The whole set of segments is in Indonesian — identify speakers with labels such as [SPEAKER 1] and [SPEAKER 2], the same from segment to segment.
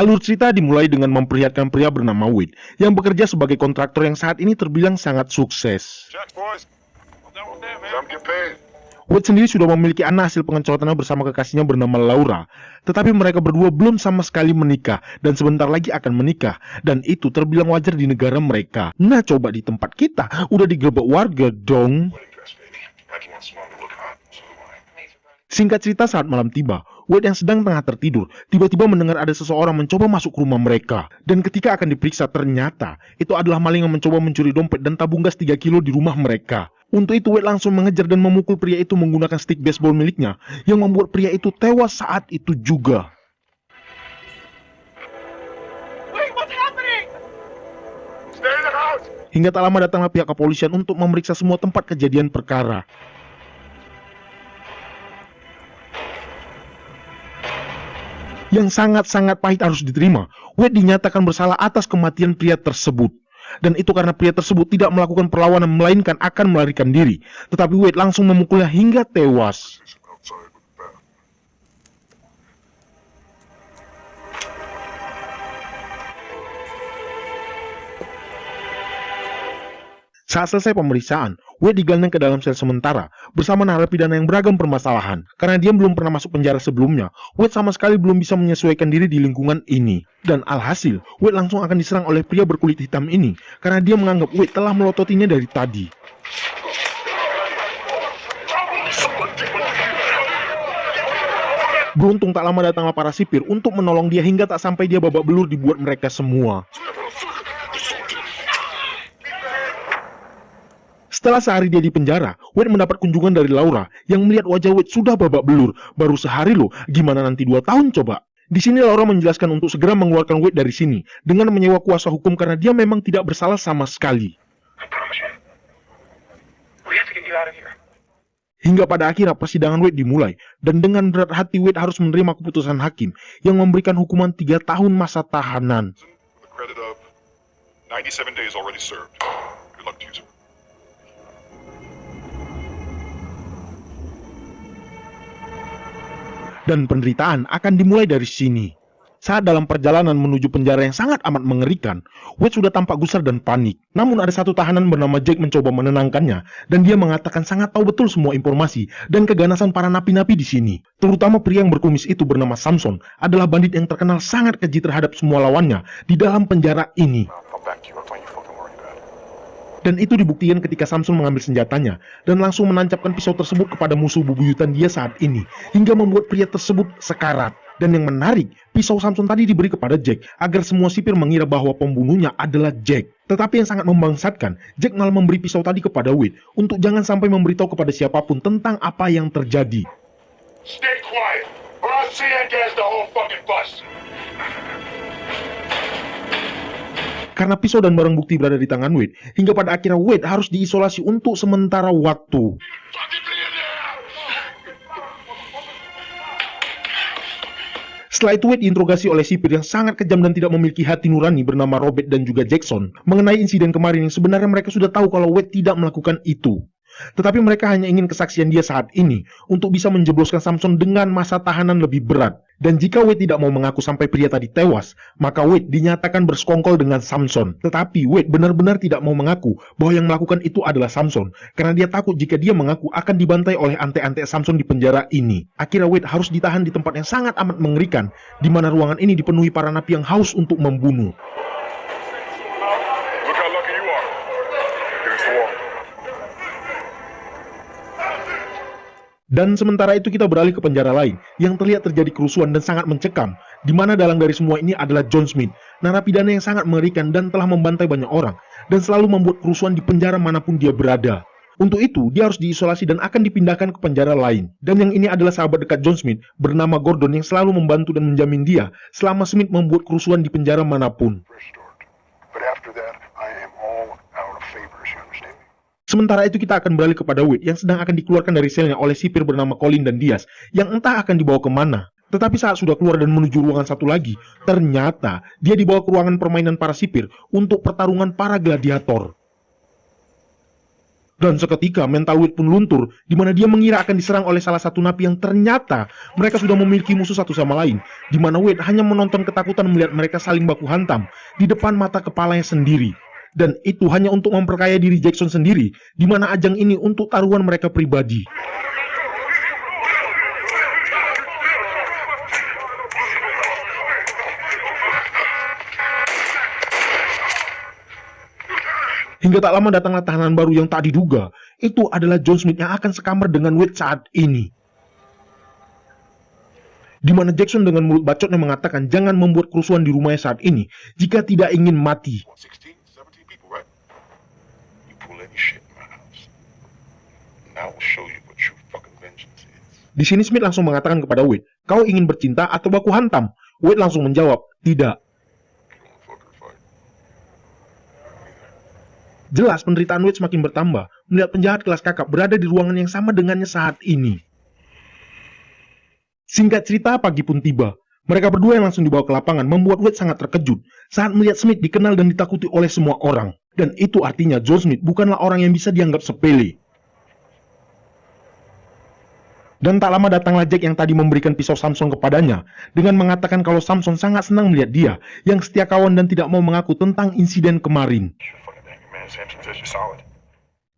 [SPEAKER 1] Alur cerita dimulai dengan memperlihatkan pria bernama Wade yang bekerja sebagai kontraktor yang saat ini terbilang sangat sukses. Wade sendiri sudah memiliki anak hasil pengecotannya bersama kekasihnya bernama Laura. Tetapi mereka berdua belum sama sekali menikah dan sebentar lagi akan menikah. Dan itu terbilang wajar di negara mereka. Nah coba di tempat kita udah digerebek warga dong. Singkat cerita, saat malam tiba, Wade yang sedang tengah tertidur tiba-tiba mendengar ada seseorang mencoba masuk ke rumah mereka. Dan ketika akan diperiksa, ternyata itu adalah maling yang mencoba mencuri dompet dan tabung gas 3 kilo di rumah mereka. Untuk itu Wade langsung mengejar dan memukul pria itu menggunakan stick baseball miliknya, yang membuat pria itu tewas saat itu juga. Hingga tak lama datanglah pihak kepolisian untuk memeriksa semua tempat kejadian perkara. Yang sangat-sangat pahit harus diterima, Wade dinyatakan bersalah atas kematian pria tersebut. Dan itu karena pria tersebut tidak melakukan perlawanan melainkan akan melarikan diri. Tetapi Wade langsung memukulnya hingga tewas. Saat selesai pemeriksaan, Wade digelandang ke dalam sel sementara bersama narapidana yang beragam permasalahan. Karena dia belum pernah masuk penjara sebelumnya, Wade sama sekali belum bisa menyesuaikan diri di lingkungan ini. Dan alhasil, Wade langsung akan diserang oleh pria berkulit hitam ini karena dia menganggap Wade telah melototinya dari tadi. Beruntung tak lama datanglah para sipir untuk menolong dia hingga tak sampai dia babak belur dibuat mereka semua. Setelah sehari dia di penjara, Wade mendapat kunjungan dari Laura yang melihat wajah Wade sudah babak belur. Baru sehari loh, gimana nanti 2 tahun coba? Di sini Laura menjelaskan untuk segera mengeluarkan Wade dari sini dengan menyewa kuasa hukum karena dia memang tidak bersalah sama sekali. Hingga pada akhirnya persidangan Wade dimulai dan dengan berat hati Wade harus menerima keputusan hakim yang memberikan hukuman 3 tahun masa tahanan. Dan penderitaan akan dimulai dari sini. Saat dalam perjalanan menuju penjara yang sangat amat mengerikan, Wade sudah tampak gusar dan panik. Namun ada satu tahanan bernama Jake mencoba menenangkannya, dan dia mengatakan sangat tahu betul semua informasi dan keganasan para napi-napi di sini. Terutama pria yang berkumis itu bernama Samson adalah bandit yang terkenal sangat keji terhadap semua lawannya di dalam penjara ini. Dan itu dibuktikan ketika Samson mengambil senjatanya dan langsung menancapkan pisau tersebut kepada musuh bebuyutan dia saat ini, hingga membuat pria tersebut sekarat. Dan yang menarik, pisau Samson tadi diberi kepada Jack agar semua sipir mengira bahwa pembunuhnya adalah Jack. Tetapi yang sangat membangsatkan, Jack malah memberi pisau tadi kepada Wade untuk jangan sampai memberitahu kepada siapapun tentang apa yang terjadi. Stay quiet, or I'll tear-gas the whole fucking bus. Karena pisau dan barang bukti berada di tangan Wade, hingga pada akhirnya Wade harus diisolasi untuk sementara waktu. Setelah itu Wade diinterogasi oleh sipir yang sangat kejam dan tidak memiliki hati nurani bernama Robert dan juga Jackson mengenai insiden kemarin yang sebenarnya mereka sudah tahu kalau Wade tidak melakukan itu. Tetapi mereka hanya ingin kesaksian dia saat ini untuk bisa menjebloskan Samson dengan masa tahanan lebih berat. Dan jika Wade tidak mau mengaku sampai pria tadi tewas, maka Wade dinyatakan bersekongkol dengan Samson. Tetapi Wade benar-benar tidak mau mengaku bahwa yang melakukan itu adalah Samson, karena dia takut jika dia mengaku akan dibantai oleh ante-ante Samson di penjara ini. Akhirnya Wade harus ditahan di tempat yang sangat amat mengerikan, di mana ruangan ini dipenuhi para napi yang haus untuk membunuh. Dan sementara itu kita beralih ke penjara lain yang terlihat terjadi kerusuhan dan sangat mencekam, di mana dalang dari semua ini adalah John Smith, narapidana yang sangat mengerikan dan telah membantai banyak orang dan selalu membuat kerusuhan di penjara manapun dia berada. Untuk itu, dia harus diisolasi dan akan dipindahkan ke penjara lain. Dan yang ini adalah sahabat dekat John Smith bernama Gordon yang selalu membantu dan menjamin dia selama Smith membuat kerusuhan di penjara manapun. Sementara itu kita akan beralih kepada Wade yang sedang akan dikeluarkan dari selnya oleh sipir bernama Colin dan Diaz yang entah akan dibawa kemana. Tetapi saat sudah keluar dan menuju ruangan satu lagi, ternyata dia dibawa ke ruangan permainan para sipir untuk pertarungan para gladiator. Dan seketika mental Wade pun luntur, di mana dia mengira akan diserang oleh salah satu napi yang ternyata mereka sudah memiliki musuh satu sama lain, di mana Wade hanya menonton ketakutan melihat mereka saling baku hantam di depan mata kepalanya sendiri. Dan itu hanya untuk memperkaya diri Jackson sendiri, di mana ajang ini untuk taruhan mereka pribadi. Hingga tak lama datanglah tahanan baru yang tak diduga. Itu adalah John Smith yang akan sekamar dengan Wade saat ini. Di mana Jackson dengan mulut bacotnya mengatakan jangan membuat kerusuhan di rumahnya saat ini jika tidak ingin mati. Di sini Smith langsung mengatakan kepada Wade, kau ingin bercinta atau baku hantam? Wade langsung menjawab, tidak. Jelas penderitaan Wade semakin bertambah melihat penjahat kelas kakap berada di ruangan yang sama dengannya saat ini. Singkat cerita, pagi pun tiba. Mereka berdua yang langsung dibawa ke lapangan membuat Wade sangat terkejut saat melihat Smith dikenal dan ditakuti oleh semua orang. Dan itu artinya John Smith bukanlah orang yang bisa dianggap sepele. Dan tak lama datanglah Jack yang tadi memberikan pisau Samson kepadanya dengan mengatakan kalau Samson sangat senang melihat dia yang setia kawan dan tidak mau mengaku tentang insiden kemarin.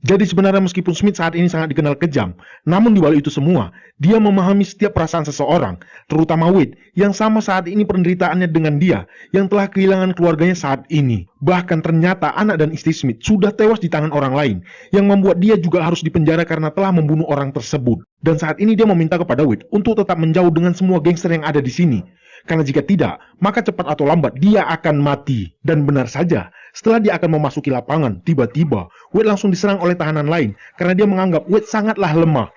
[SPEAKER 1] Jadi sebenarnya meskipun Smith saat ini sangat dikenal kejam, namun di balik itu semua, dia memahami setiap perasaan seseorang, terutama Wade, yang sama saat ini penderitaannya dengan dia, yang telah kehilangan keluarganya saat ini. Bahkan ternyata anak dan istri Smith sudah tewas di tangan orang lain, yang membuat dia juga harus dipenjara karena telah membunuh orang tersebut. Dan saat ini dia meminta kepada Wade untuk tetap menjauh dengan semua gangster yang ada di sini. Karena jika tidak, maka cepat atau lambat dia akan mati. Dan benar saja, setelah dia akan memasuki lapangan, tiba-tiba Wade langsung diserang oleh tahanan lain karena dia menganggap Wade sangatlah lemah.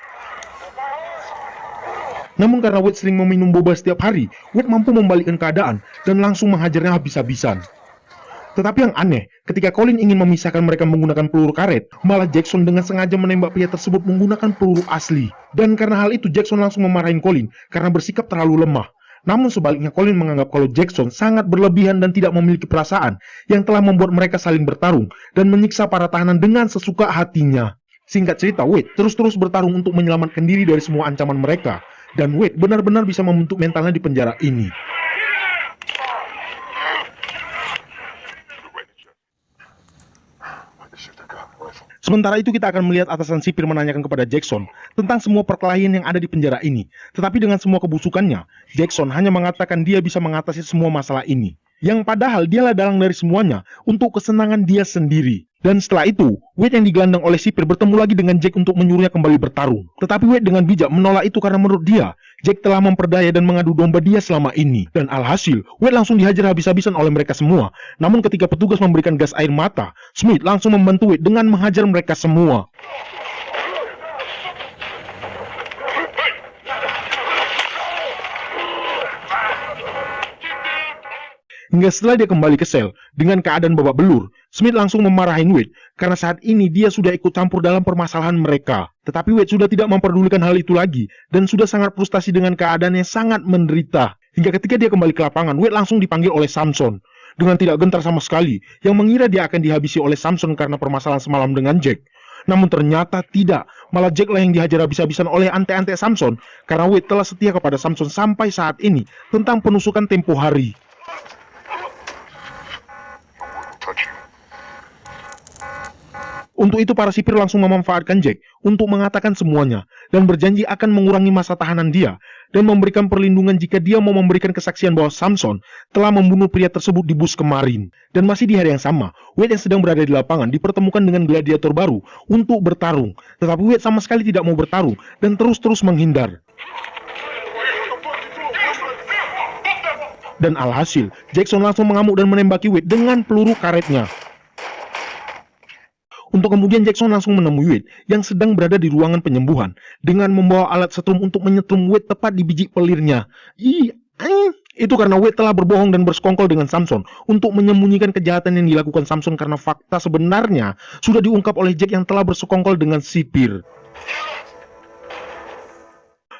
[SPEAKER 1] Namun karena Wade sering meminum boba setiap hari, Wade mampu membalikkan keadaan dan langsung menghajarnya habis-habisan. Tetapi yang aneh, ketika Colin ingin memisahkan mereka menggunakan peluru karet, malah Jackson dengan sengaja menembak pria tersebut menggunakan peluru asli. Dan karena hal itu Jackson langsung memarahin Colin karena bersikap terlalu lemah. Namun sebaliknya Colin menganggap kalau Jackson sangat berlebihan dan tidak memiliki perasaan yang telah membuat mereka saling bertarung dan menyiksa para tahanan dengan sesuka hatinya. Singkat cerita, Wade terus-terus bertarung untuk menyelamatkan diri dari semua ancaman mereka. Dan Wade benar-benar bisa membentuk mentalnya di penjara ini. Sementara itu kita akan melihat atasan sipir menanyakan kepada Jackson tentang semua perkelahian yang ada di penjara ini. Tetapi dengan semua kebusukannya, Jackson hanya mengatakan dia bisa mengatasi semua masalah ini. Yang padahal dialah dalang dari semuanya untuk kesenangan dia sendiri. Dan setelah itu, Wade yang digelandang oleh sipir bertemu lagi dengan Jack untuk menyuruhnya kembali bertarung. Tetapi Wade dengan bijak menolak itu karena menurut dia, Jack telah memperdaya dan mengadu domba dia selama ini. Dan alhasil, Wade langsung dihajar habis-habisan oleh mereka semua. Namun ketika petugas memberikan gas air mata, Smith langsung membantu Wade dengan menghajar mereka semua. Hingga setelah dia kembali ke sel, dengan keadaan babak belur, Smith langsung memarahin Wade, karena saat ini dia sudah ikut campur dalam permasalahan mereka. Tetapi Wade sudah tidak memperdulikan hal itu lagi, dan sudah sangat frustasi dengan keadaan yang sangat menderita. Hingga ketika dia kembali ke lapangan, Wade langsung dipanggil oleh Samson. Dengan tidak gentar sama sekali, yang mengira dia akan dihabisi oleh Samson karena permasalahan semalam dengan Jack. Namun ternyata tidak, malah Jack lah yang dihajar habis-habisan oleh ante-ante Samson, karena Wade telah setia kepada Samson sampai saat ini, tentang penusukan tempo hari. Untuk itu para sipir langsung memanfaatkan Jack untuk mengatakan semuanya dan berjanji akan mengurangi masa tahanan dia dan memberikan perlindungan jika dia mau memberikan kesaksian bahwa Samson telah membunuh pria tersebut di bus kemarin. Dan masih di hari yang sama, Wade yang sedang berada di lapangan dipertemukan dengan gladiator baru untuk bertarung. Tetapi Wade sama sekali tidak mau bertarung dan terus-terus menghindar. Dan alhasil, Jackson langsung mengamuk dan menembaki Wade dengan peluru karetnya. Untuk kemudian Jackson langsung menemui Wade yang sedang berada di ruangan penyembuhan dengan membawa alat setrum untuk menyetrum Wade tepat di biji pelirnya. Itu karena Wade telah berbohong dan bersekongkol dengan Samson untuk menyembunyikan kejahatan yang dilakukan Samson karena fakta sebenarnya sudah diungkap oleh Jack yang telah bersekongkol dengan sipir.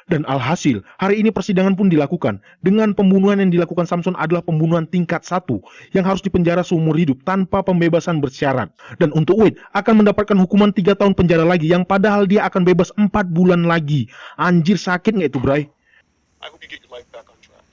[SPEAKER 1] Dan alhasil, hari ini persidangan pun dilakukan. Dengan pembunuhan yang dilakukan Samson adalah pembunuhan tingkat 1 yang harus dipenjara seumur hidup tanpa pembebasan bersyarat. Dan untuk Wade akan mendapatkan hukuman 3 tahun penjara lagi yang padahal dia akan bebas 4 bulan lagi. Anjir, sakit nggak itu, Bray?
[SPEAKER 2] I hope you get your life back on track.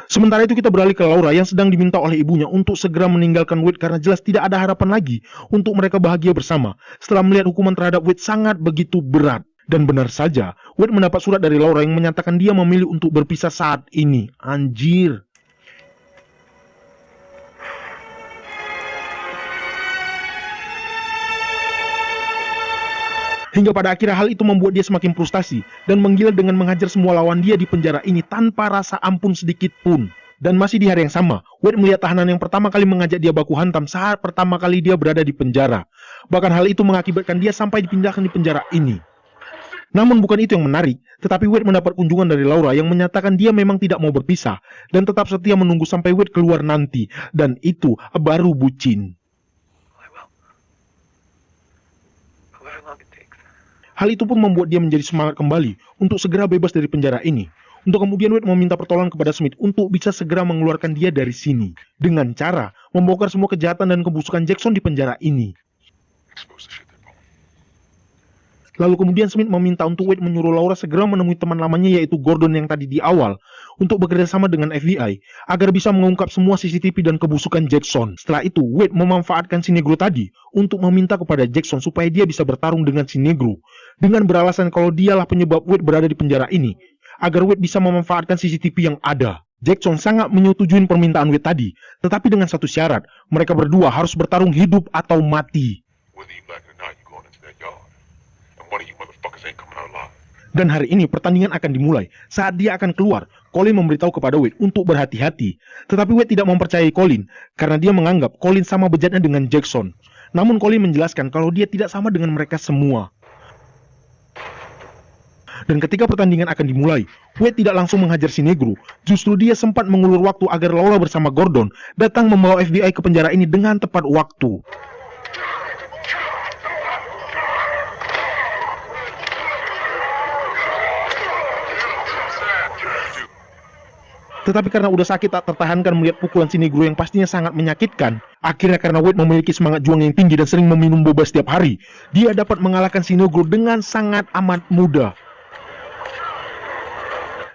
[SPEAKER 1] Sementara itu kita beralih ke Laura yang sedang diminta oleh ibunya untuk segera meninggalkan Wade karena jelas tidak ada harapan lagi untuk mereka bahagia bersama setelah melihat hukuman terhadap Wade sangat begitu berat. Dan benar saja, Wade mendapat surat dari Laura yang menyatakan dia memilih untuk berpisah saat ini. Anjir. Hingga pada akhirnya hal itu membuat dia semakin frustasi dan menggila dengan menghajar semua lawan dia di penjara ini tanpa rasa ampun sedikit pun. Dan masih di hari yang sama, Wade melihat tahanan yang pertama kali mengajak dia baku hantam saat pertama kali dia berada di penjara. Bahkan hal itu mengakibatkan dia sampai dipindahkan di penjara ini. Namun bukan itu yang menarik, tetapi Wade mendapat kunjungan dari Laura yang menyatakan dia memang tidak mau berpisah dan tetap setia menunggu sampai Wade keluar nanti. Dan itu baru bucin. Hal itu pun membuat dia menjadi semangat kembali untuk segera bebas dari penjara ini. Untuk kemudian Wade meminta pertolongan kepada Smith untuk bisa segera mengeluarkan dia dari sini. Dengan cara membongkar semua kejahatan dan kebusukan Jackson di penjara ini. Lalu kemudian Smith meminta untuk Wade menyuruh Laura segera menemui teman lamanya yaitu Gordon yang tadi di awal untuk bekerja sama dengan FBI agar bisa mengungkap semua CCTV dan kebusukan Jackson. Setelah itu, Wade memanfaatkan si negro tadi untuk meminta kepada Jackson supaya dia bisa bertarung dengan si negro dengan beralasan kalau dialah penyebab Wade berada di penjara ini agar Wade bisa memanfaatkan CCTV yang ada. Jackson sangat menyetujui permintaan Wade tadi, tetapi dengan satu syarat, mereka berdua harus bertarung hidup atau mati. Dan hari ini pertandingan akan dimulai. Saat dia akan keluar, Colin memberitahu kepada Wade untuk berhati-hati. Tetapi Wade tidak mempercayai Colin, karena dia menganggap Colin sama bejatnya dengan Jackson. Namun Colin menjelaskan kalau dia tidak sama dengan mereka semua. Dan ketika pertandingan akan dimulai, Wade tidak langsung menghajar si negro. Justru dia sempat mengulur waktu agar Laura bersama Gordon datang membawa FBI ke penjara ini dengan tepat waktu. Tetapi karena udah sakit tak tertahankan melihat pukulan si negro yang pastinya sangat menyakitkan, akhirnya karena Wade memiliki semangat juang yang tinggi dan sering meminum boba setiap hari, dia dapat mengalahkan si negro dengan sangat amat mudah.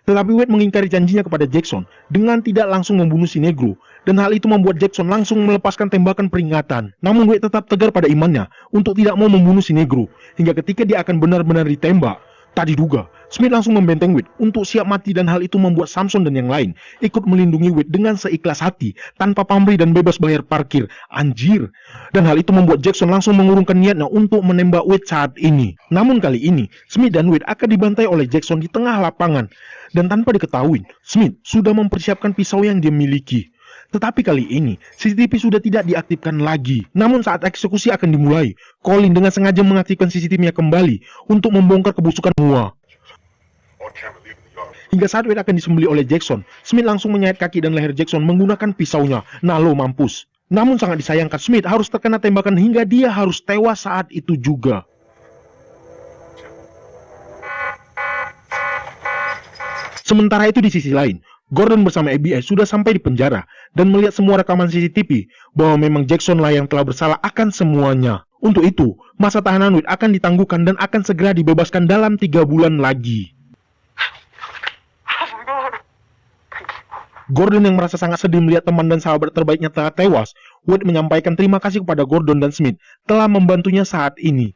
[SPEAKER 1] Tetapi Wade mengingkari janjinya kepada Jackson dengan tidak langsung membunuh si negro, dan hal itu membuat Jackson langsung melepaskan tembakan peringatan. Namun Wade tetap tegar pada imannya untuk tidak mau membunuh si negro, hingga ketika dia akan benar-benar ditembak. Tak diduga, Smith langsung membenteng Wade untuk siap mati dan hal itu membuat Samson dan yang lain ikut melindungi Wade dengan seikhlas hati, tanpa pamrih dan bebas bayar parkir. Anjir. Dan hal itu membuat Jackson langsung mengurungkan niatnya untuk menembak Wade saat ini. Namun kali ini, Smith dan Wade akan dibantai oleh Jackson di tengah lapangan. Dan tanpa diketahui, Smith sudah mempersiapkan pisau yang dia miliki. Tetapi kali ini, CCTV sudah tidak diaktifkan lagi. Namun saat eksekusi akan dimulai, Colin dengan sengaja mengaktifkan CCTV-nya kembali untuk membongkar kebusukan semua. Hingga saat Wade akan disembelih oleh Jackson, Smith langsung menyayat kaki dan leher Jackson menggunakan pisaunya. Nah lo mampus. Namun sangat disayangkan Smith harus terkena tembakan hingga dia harus tewas saat itu juga. Sementara itu di sisi lain, Gordon bersama FBI sudah sampai di penjara dan melihat semua rekaman CCTV bahwa memang Jackson lah yang telah bersalah akan semuanya. Untuk itu, masa tahanan Wade akan ditangguhkan dan akan segera dibebaskan dalam 3 bulan lagi. Gordon yang merasa sangat sedih melihat teman dan sahabat terbaiknya telah tewas, Wade menyampaikan terima kasih kepada Gordon dan Smith telah membantunya saat ini.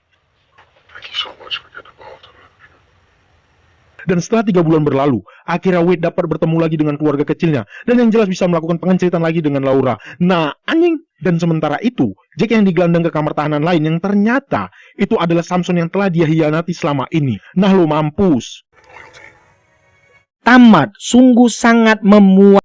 [SPEAKER 1] Dan setelah 3 bulan berlalu, akhirnya Wade dapat bertemu lagi dengan keluarga kecilnya, dan yang jelas bisa melakukan pengencitan lagi dengan Laura. Nah, anjing! Dan sementara itu, Jack yang digelandang ke kamar tahanan lain yang ternyata itu adalah Samson yang telah dia hianati selama ini. Nah lo mampus.
[SPEAKER 3] Tamat, sungguh sangat memuaskan.